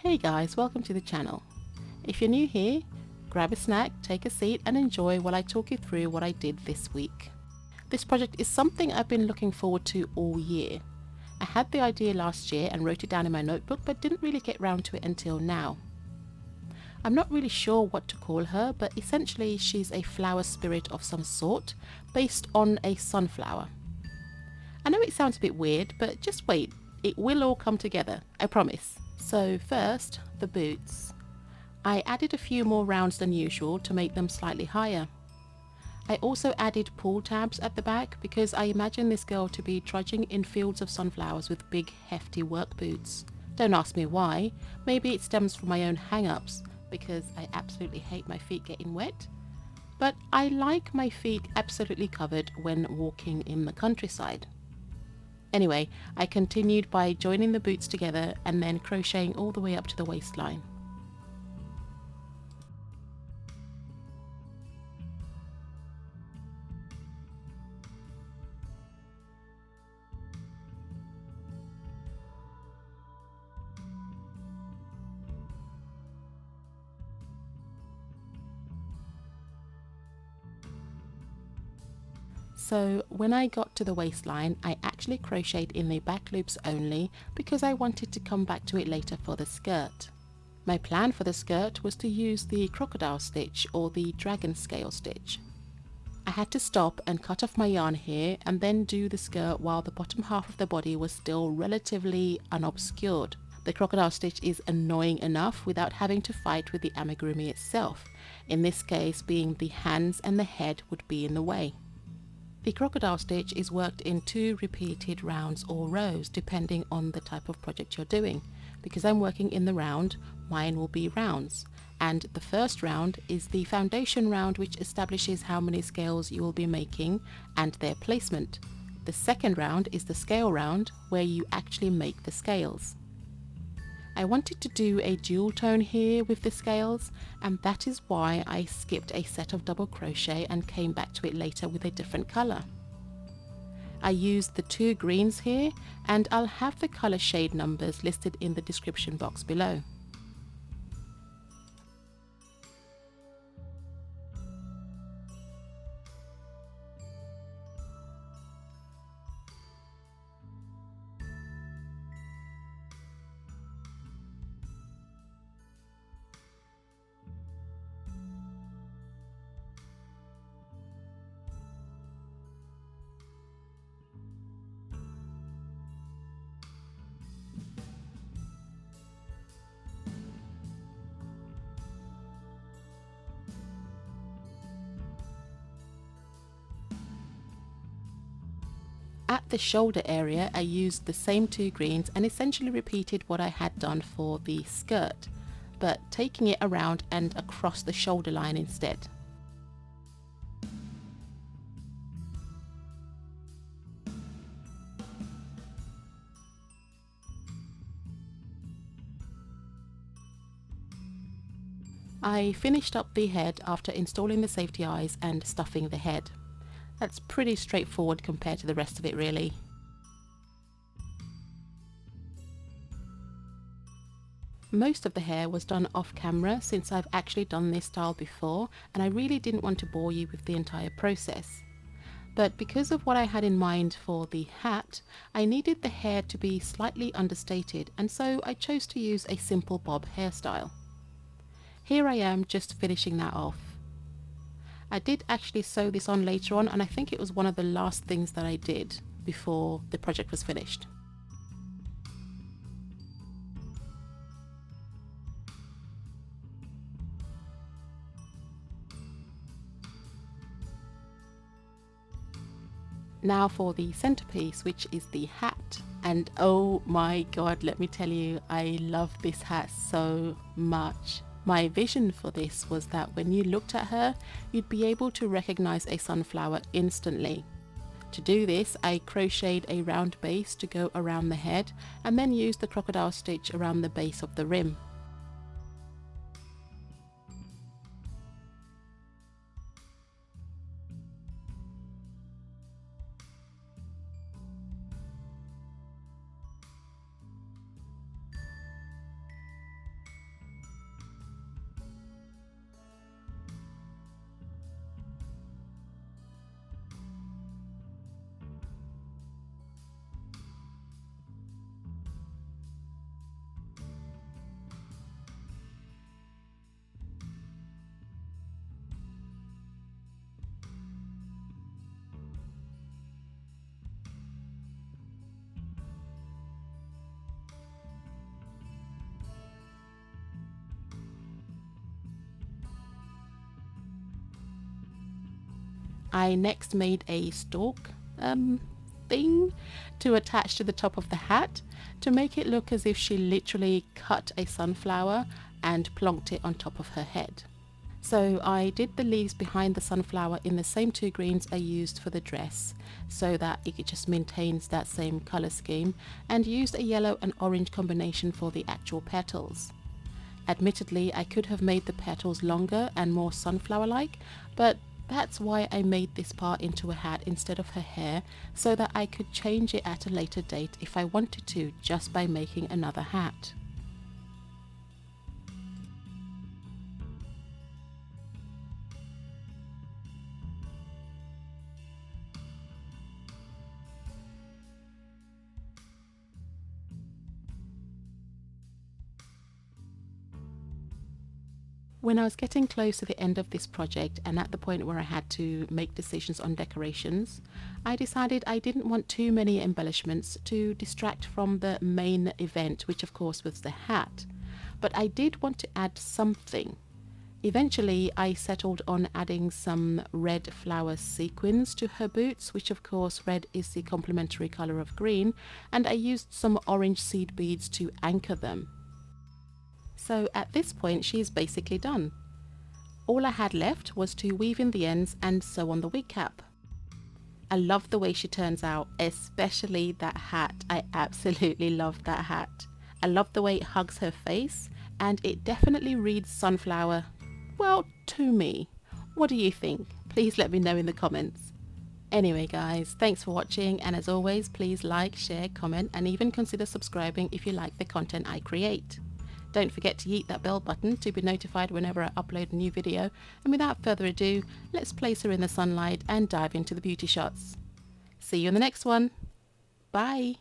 Hey guys, welcome to the channel. If you're new here, grab a snack, take a seat and enjoy while I talk you through what I did this week. This project is something I've been looking forward to all year. I had the idea last year and wrote it down in my notebook, but didn't really get round to it until now. I'm not really sure what to call her, but essentially she's a flower spirit of some sort, based on a sunflower. I know it sounds a bit weird, but just wait, it will all come together, I promise. So first, the boots. I added a few more rounds than usual to make them slightly higher. I also added pull tabs at the back because I imagine this girl to be trudging in fields of sunflowers with big hefty work boots. Don't ask me why, maybe it stems from my own hang-ups because I absolutely hate my feet getting wet. But I like my feet absolutely covered when walking in the countryside. Anyway, I continued by joining the boots together and then crocheting all the way up to the waistline. So when I got to the waistline, I actually crocheted in the back loops only because I wanted to come back to it later for the skirt. My plan for the skirt was to use the crocodile stitch or the dragon scale stitch. I had to stop and cut off my yarn here and then do the skirt while the bottom half of the body was still relatively unobscured. The crocodile stitch is annoying enough without having to fight with the amigurumi itself, in this case being the hands and the head would be in the way. The crocodile stitch is worked in 2 repeated rounds or rows depending on the type of project you're doing. Because I'm working in the round, mine will be rounds. And the first round is the foundation round, which establishes how many scales you will be making and their placement. The second round is the scale round, where you actually make the scales. I wanted to do a dual tone here with the scales, and that is why I skipped a set of double crochet and came back to it later with a different colour. I used the 2 greens here, and I'll have the colour shade numbers listed in the description box below. At the shoulder area, I used the same 2 greens and essentially repeated what I had done for the skirt, but taking it around and across the shoulder line instead. I finished up the head after installing the safety eyes and stuffing the head. That's pretty straightforward compared to the rest of it really. Most of the hair was done off camera since I've actually done this style before and I really didn't want to bore you with the entire process. But because of what I had in mind for the hat, I needed the hair to be slightly understated, and so I chose to use a simple bob hairstyle. Here I am just finishing that off. I did actually sew this on later on, and I think it was one of the last things that I did before the project was finished. Now for the centerpiece, which is the hat. And oh my god, let me tell you, I love this hat so much. My vision for this was that when you looked at her, you'd be able to recognize a sunflower instantly. To do this, I crocheted a round base to go around the head and then used the crocodile stitch around the base of the rim. I next made a stalk thing to attach to the top of the hat to make it look as if she literally cut a sunflower and plonked it on top of her head. So I did the leaves behind the sunflower in the same 2 greens I used for the dress, so that it just maintains that same colour scheme, and used a yellow and orange combination for the actual petals. Admittedly, I could have made the petals longer and more sunflower-like, but that's why I made this part into a hat instead of her hair, so that I could change it at a later date if I wanted to, just by making another hat. When I was getting close to the end of this project and at the point where I had to make decisions on decorations, I decided I didn't want too many embellishments to distract from the main event, which of course was the hat. But I did want to add something. Eventually I settled on adding some red flower sequins to her boots, which of course red is the complementary colour of green, and I used some orange seed beads to anchor them. So at this point she's basically done. All I had left was to weave in the ends and sew on the wig cap. I love the way she turns out, especially that hat. I absolutely love that hat. I love the way it hugs her face, and it definitely reads sunflower, well, to me. What do you think? Please let me know in the comments. Anyway guys, thanks for watching, and as always, please like, share, comment, and even consider subscribing if you like the content I create. Don't forget to yeet that bell button to be notified whenever I upload a new video, and without further ado, let's place her in the sunlight and dive into the beauty shots. See you in the next one. Bye!